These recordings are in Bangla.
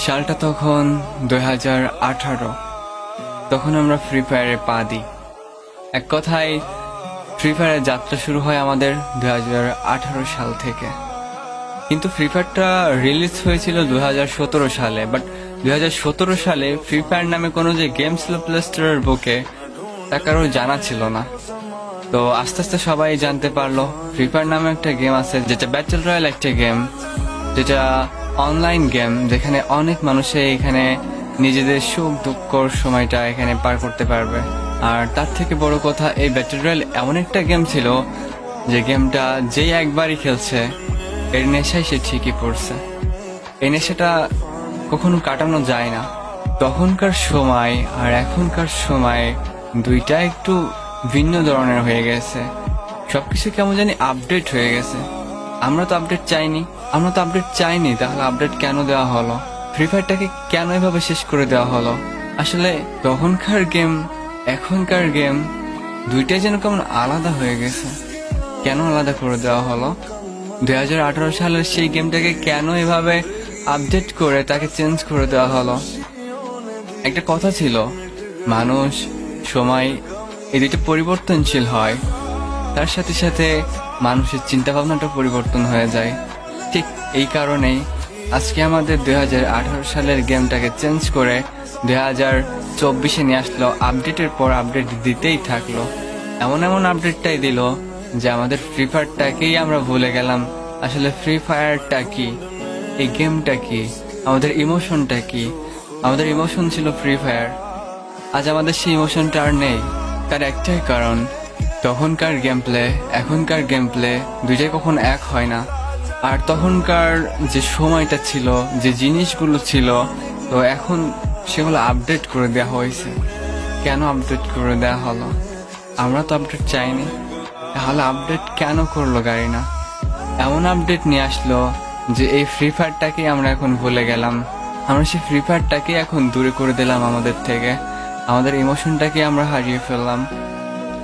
সালটা তখন 2018। তখন আমরা ফ্রি ফায়ারে পা দিই। এক কথায় ফ্রি ফায়ারের যাত্রা শুরু হয় আমাদের 2018 সাল থেকে। কিন্তু ফ্রি ফায়ারটা রিলিজ হয়েছিল 2017 সালে। বাট 2017 সালে ফ্রি ফায়ার নামে কোনো যে গেম ছিল প্লে স্টোরের বুকে তা কারো জানা ছিল না। তো আস্তে আস্তে সবাই জানতে পারলো ফ্রি ফায়ার নামে একটা গেম আছে, যেটা ব্যাটল রয়্যাল একটা গেম, যেটা অনলাইন গেম, যেখানে অনেক মানুষে এখানে নিজেদের সুখ দুঃখর সময়টা এখানে পার করতে পারবে। আর তার থেকে বড় কথা, এই ব্যাটল রয়্যাল এমন একটা গেম ছিল যে গেমটা যেই একবারই খেলছে এর নেশায় সে ঠিকই পড়ছে। এই নেশাটা কখনো কাটানো যায় না। তখনকার সময় আর এখনকার সময় দুইটা একটু ভিন্ন ধরনের হয়ে গেছে। সবকিছু কেমন জানি আপডেট হয়ে গেছে। আমরা তো আপডেট চাইনি, তাহলে আপডেট কেন দেওয়া হলো? ফ্রি ফায়ারটাকে কেন এভাবে শেষ করে দেওয়া হলো? আসলে তখনকার গেম এখনকার গেম দুইটাই যেন কেমন আলাদা হয়ে গেছে। কেন আলাদা করে দেওয়া হলো? 2018 সালের সেই গেমটাকে কেন এভাবে আপডেট করে তাকে চেঞ্জ করে দেওয়া হলো? একটা কথা ছিল, মানুষ, সময় এই দুটো পরিবর্তনশীল হয়, তার সাথে সাথে মানুষের চিন্তা ভাবনাটা পরিবর্তন হয়ে যায়। ঠিক এই কারণেই আজকে আমাদের 2018 সালের গেমটাকে চেঞ্জ করে 2024-এ নিয়ে আসলো। আপডেটের পর আপডেট দিতেই থাকলো। এমন আপডেটটাই দিল যে আমাদের ফ্রি ফায়ারটাকেই আমরা ভুলে গেলাম। আসলে ফ্রি ফায়ারটা কি, এই গেমটা কি, আমাদের ইমোশনটা কি? আমাদের ইমোশন ছিল ফ্রি ফায়ার। আজ আমাদের সেই ইমোশনটা আর নেই। তার একটাই কারণ, তখনকার গেম প্লে এখনকার গেম প্লে দুইটাই কখন এক হয় না। আর তখনকার যে সময়টা ছিল, যে জিনিসগুলো ছিল, তো এখন সেগুলো আপডেট করে দেওয়া হয়েছে। কেন আপডেট করে দেওয়া হলো? আমরা তো আপডেট চাইনি, তাহলে আপডেট কেন করলো গাড়ি না? এমন আপডেট নিয়ে আসলো যে এই ফ্রি ফায়ারটাকে আমরা এখন ভুলে গেলাম। আমরা সেই ফ্রি ফায়ারটাকে এখন দূরে করে দিলাম আমাদের থেকে। আমাদের ইমোশনটাকে আমরা হারিয়ে ফেললাম।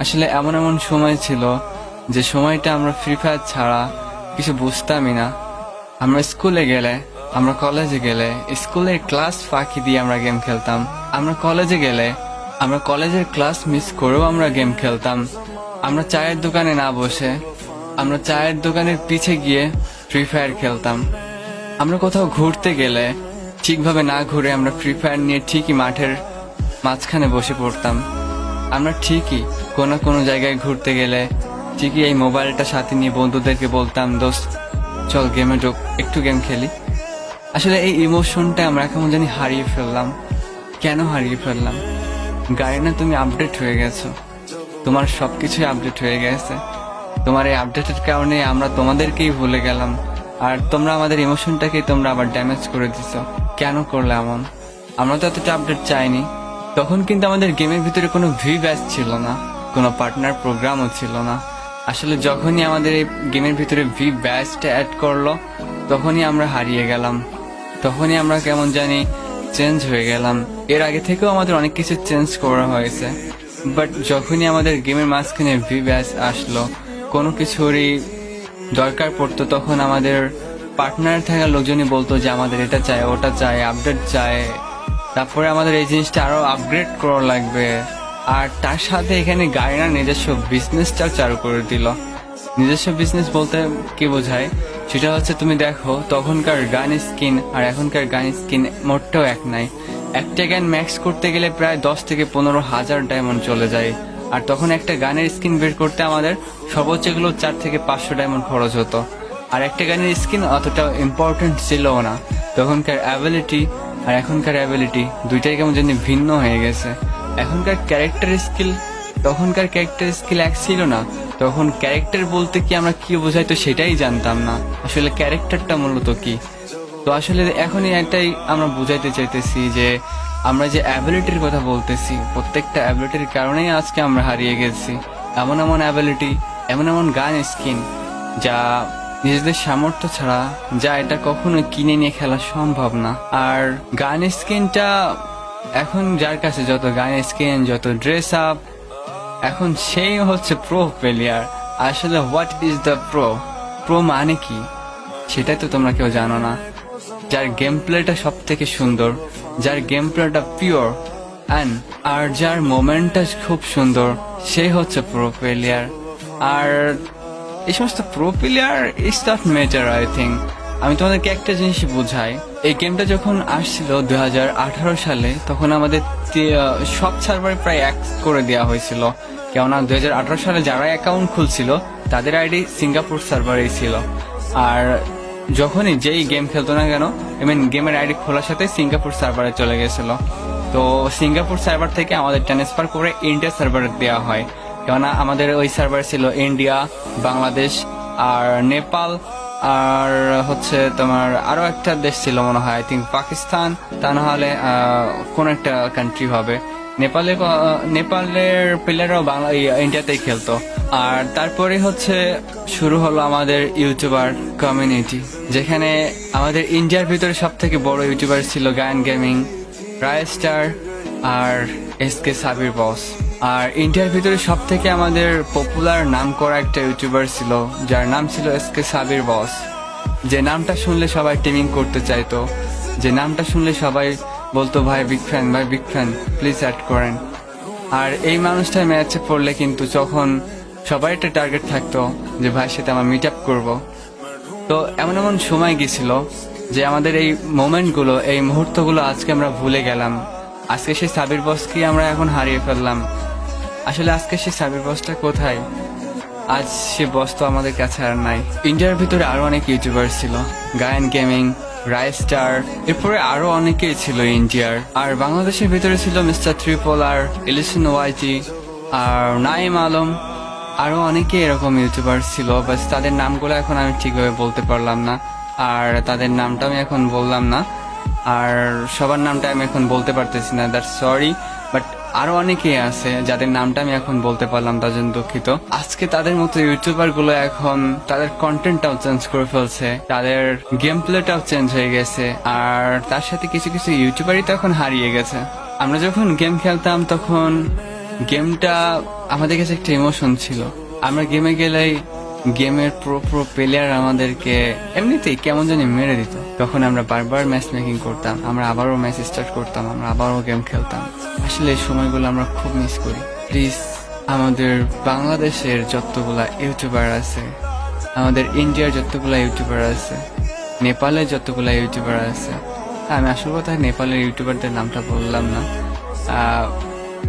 আসলে এমন সময় ছিল যে সময়টা আমরা ফ্রি ফায়ার ছাড়া কিছু বুঝতামই না। আমরা স্কুলে গেলে, আমরা কলেজে গেলে স্কুলের ক্লাস ফাঁকি দিয়ে আমরা গেম খেলতাম। আমরা কলেজে গেলে আমরা কলেজের ক্লাস মিস করেও আমরা গেম খেলতাম। আমরা চায়ের দোকানে না বসে আমরা চায়ের দোকানের পিছে গিয়ে ফ্রি ফায়ার খেলতাম। আমরা কোথাও ঘুরতে গেলে ঠিকভাবে না ঘুরে আমরা ফ্রি ফায়ার নিয়ে ঠিকই মাঠের মাঝখানে বসে পড়তাম। আমরা ঠিকই কোনো জায়গায় ঘুরতে গেলে ঠিকই এই মোবাইলটা সাথে নিয়ে বন্ধুদেরকে বলতাম, দোস্ত চল গেমে ঢোক, একটু গেম খেলি। আসলে এই ইমোশনটা আমরা কেমন জানি হারিয়ে ফেললাম। কেন হারিয়ে ফেললাম? গাড়ি না, তুমি আপডেট হয়ে গেছো, তোমার সবকিছুই আপডেট হয়ে গেছে। তোমার এই আপডেটের কারণে আমরা তোমাদেরকেই ভুলে গেলাম। আর তোমরা আমাদের ইমোশনটাকেই তোমরা আবার ড্যামেজ করে দিছো। কেন করলে এমন? আমরা তো এতটা আপডেট চাইনি। তখন কিন্তু আমাদের গেমের ভিতরে কোনো ভি ব্যাচ ছিল না, কোনো পার্টনার প্রোগ্রামও ছিল না। আসলে যখনই আমাদের এই গেমের ভিতরে ভি ব্যাচটা অ্যাড করলো, তখনই আমরা হারিয়ে গেলাম। তখনই আমরা কেমন জানি চেঞ্জ হয়ে গেলাম। এর আগে থেকেও আমাদের অনেক কিছু চেঞ্জ করা হয়েছে, বাট যখনই আমাদের গেমের মাঝখানে ভি ব্যাচ আসলো, কোনো কিছুরই দরকার পড়তো, তখন আমাদের পার্টনার থাকা লোকজনই বলতো যে আমাদের এটা চাই, ওটা চাই, আপডেট চাই, তারপরে আমাদের এই জিনিসটা আরো আপগ্রেড করা লাগবে। আর তার সাথে এখানে গাড়িনার নিজস্ব বিজনেসটা চালু করে দিল। নিজস্ব বিজনেস বলতে কি বোঝায় সেটা হচ্ছে, তুমি দেখো তখনকার গান স্কিন আর এখনকার গান স্কিন মোটেও এক নাই। একটা গান ম্যাক্স করতে গেলে প্রায় 10 থেকে 15,000 ডায়মন্ড চলে যায়। আর তখন একটা গানের স্কিন বের করতে আমাদের সর্বোচ্চ গুলো 4 থেকে 500 ডায়মন্ড খরচ হতো। আর একটা গানের স্কিন অতটা ইম্পর্টেন্ট ছিল না। তখনকার অ্যাবিলিটি আর এখনকার অ্যাবিলিটি দুইটাই কেমন জানি ভিন্ন হয়ে গেছে। এখনকার ক্যারেক্টার স্কিল, তখনকার ক্যারেক্টার স্কিল এক ছিল না। তখন ক্যারেক্টার বলতে কি আমরা কি বোঝাই তো সেটাই জানতাম না, আসলে ক্যারেক্টারটা মূলত কি। তো আসলে এখনই একটাই আমরা বুঝাইতে চাইতেছি যে আমরা যে অ্যাবিলিটির কথা বলতেছি, প্রত্যেকটা অ্যাবিলিটির কারণেই আজকে আমরা হারিয়ে গেছি। এমন অ্যাবিলিটি, এমন গান স্কিন যা নিজেদের সামর্থ্য ছাড়া যা এটা কখনো কিনে নিয়ে খেলা সম্ভব না। আর গান স্কিনটা এখন যার কাছে যত গান স্কিন, যত ড্রেস আপ, এখন সেই হচ্ছে প্রো প্লেয়ার। আসলে হোয়াট ইজ দ্য প্রো মানে কি সেটাই তো তোমরা কেউ জানো না। যার গেম প্লেটা সব থেকে সুন্দর, যার গেম প্লেটা পিওর আর যার মোমেন্টটা খুব সুন্দর, সেই হচ্ছে প্রো প্লেয়ার। আর এই সমস্ত pro player is not matter, I think. আমি তোমাদেরকে একটা জিনিস বুঝাই। এই গেমটা যখন আসছিল 2018 সালে, তখন আমাদের সব সার্ভারে প্রায় এক করে দেওয়া হয়েছিল। কেননা 2018 সালে যারা অ্যাকাউন্ট খুলছিল তাদের আইডি সিঙ্গাপুর সার্ভারেই ছিল। আর যখনই যেই গেম খেলতো না কেন, গেমের আইডি খোলার সাথে সিঙ্গাপুর সার্ভারে চলে গেছিল। তো সিঙ্গাপুর সার্ভার থেকে আমাদের ট্রান্সফার করে ইন্ডিয়া সার্ভারে দেওয়া হয়। কেননা আমাদের ওই সার্ভার ছিল ইন্ডিয়া, বাংলাদেশ আর নেপাল, আর হচ্ছে তোমার আরো একটা দেশ ছিল মনে হয়, আই থিঙ্ক পাকিস্তান, তা না হলে কোন একটা কান্ট্রি হবে। নেপালের প্লেয়াররাও ইন্ডিয়াতেই খেলতো। আর তারপরে হচ্ছে শুরু হলো আমাদের ইউটিউবার কমিউনিটি, যেখানে আমাদের ইন্ডিয়ার ভিতরে সব থেকে বড় ইউটিউবার ছিল গায়ন গেমিং, রায়স্টার আর এসকে সাবির বস। আর ইন্ডিয়ার ভিতরে সব থেকে আমাদের পপুলার নাম করা একটা ইউটিউবার ছিল, যার নাম ছিল এসকে সাবির বস। যে নামটা শুনলে সবাই টিমিং করতে চাইতো, যে নামটা শুনলে সবাই বলতো ভাই বিগ ফ্যান, ভাই বিগ ফ্যান, প্লিজ অ্যাড করেন। আর এই মানুষটা ম্যাচে পড়লে কিন্তু যখন সবাই একটা টার্গেট থাকতো যে ভাইয়ের সাথে আমার মিট আপ করবো। তো এমন এমন সময় গেছিল যে আমাদের এই মোমেন্টগুলো, এই মুহূর্তগুলো আজকে আমরা ভুলে গেলাম। আজকে সেই সাবির বসকে আমরা এখন হারিয়ে ফেললাম। আসলে আজকে সেই সাবির বসটা কোথায়? আজ সে বস তো আমাদের কাছে আর নাই। ইন্ডিয়ার ভিতরে আরো অনেক ইউটিউবার ছিল, গায়ন গেমিং, রায়স্টার, এরপরে আরো অনেকেই ছিল ইন্ডিয়ার। আর বাংলাদেশের ভিতরে ছিল মিস্টার ট্রিপল আর, ইলিশন ওয়াইটি আর নাইম আলম, আরো অনেকে এরকম ইউটিউবার ছিল। বাস তাদের নামগুলো এখন আমি ঠিকভাবে বলতে পারলাম না, আর তাদের নামটা আমি এখন বললাম না, আর সবার নামটা আমি এখন বলতে পারতেছি না, দ্যাটস সরি। বাট আরো অনেকেই আছে যাদের নামটা আমি এখন বলতে পারলাম, তার জন্য দুঃখিত। আজকে তাদের মতো ইউটিউবার গুলো এখন তাদের কন্টেন্টটাও চেঞ্জ করে ফেলছে, তাদের গেম প্লেটাও চেঞ্জ হয়ে গেছে, আর তার সাথে কিছু কিছু ইউটিউবারই তো এখন হারিয়ে গেছে। আমরা যখন গেম খেলতাম তখন গেমটা আমাদের কাছে একটা ইমোশন ছিল। আমরা গেমে গেলেই গেমের প্রো প্লেয়ার আমাদেরকে এমনিতেই কেমন জানি মেরে দিত। তখন আমরা বারবার ম্যাচ মেকিং করতাম, আমরা আবারও ম্যাচ স্টার্ট করতাম, আমরা আবারও গেম খেলতাম। আসলে এই সময়গুলো আমরা খুব মিস করি। প্লিজ আমাদের বাংলাদেশের যতগুলা ইউটিউবার আছে, আমাদের ইন্ডিয়ার যতগুলা ইউটিউবার আছে, নেপালের যতগুলা ইউটিউবার আছে, আমি আসল কথা নেপালের ইউটিউবারদের নামটা বললাম না,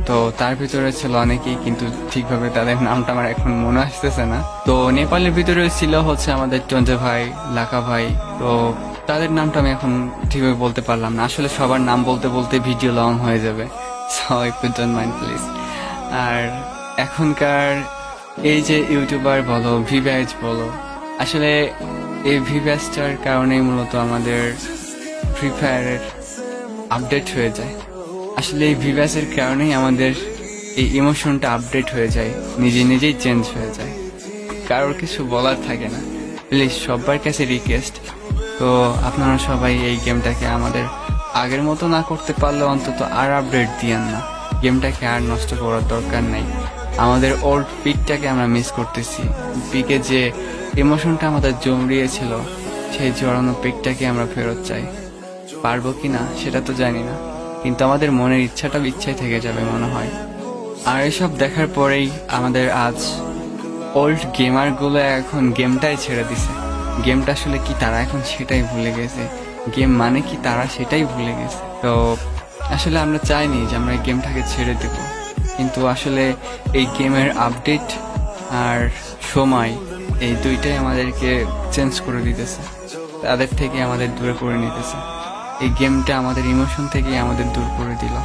তো তার ভিতরে ছিল অনেকেই, কিন্তু ঠিকভাবে তাদের নামটা আমার এখন মনে আসতেছে না। তো নেপালের ভিতরে ছিল হচ্ছে আমাদের টন্টে ভাই, লাকা ভাই, তো তাদের নামটা আমি এখন ঠিকভাবে বলতে পারলাম না। আসলে সবার নাম বলতে বলতে ভিডিও লং হয়ে যাবে, so if you don't mind please. আর এখনকার এই যে ইউটিউবার বলো, ভিভ্যাজ বলো, আসলে এই ভিভ্যাজটার কারণেই মূলত আমাদের ফ্রি ফায়ারের আপডেট হয়ে যায়। আসলে এই ভিভ্যাসের কারণেই আমাদের এই ইমোশনটা আপডেট হয়ে যায়, নিজে নিজেই চেঞ্জ হয়ে যায়, কারোর কিছু বলার থাকে না। প্লিজ সবার কাছে রিকোয়েস্ট, তো আপনারা সবাই এই গেমটাকে আমাদের আগের মতো না করতে পারলে অন্তত আর আপডেট দিয়েন না। গেমটাকে আর নষ্ট করার দরকার নাই। আমাদের ওল্ড পিকটাকে আমরা মিস করতেছি। পিকে যে ইমোশনটা আমাদের জমরিয়েছিল, সেই জড়ানো পিকটাকে আমরা ফেরত চাই। পারবো কিনা সেটা তো জানি না, কিন্তু আমাদের মনের ইচ্ছাটা ইচ্ছাই থেকে যাবে মনে হয়। আর এসব দেখার পরেই আমাদের আজ ওল্ড গেমার গুলো এখন গেমটাই ছেড়ে দিছে। গেমটা আসলে কি তারা এখন সেটাই ভুলে গেছে, গেম মানে কি তারা সেটাই ভুলে গেছে। তো আসলে আমরা চাইনি যে আমরা এই গেমটাকে ছেড়ে দেব, কিন্তু আসলে এই গেমের আপডেট আর সময়, এই দুইটাই আমাদেরকে চেঞ্জ করে দিতেছে, তাদের থেকে আমাদের দূরে করে নিতেছে। এই গেমটা আমাদের ইমোশন থেকে আমাদের দূর করে দিল।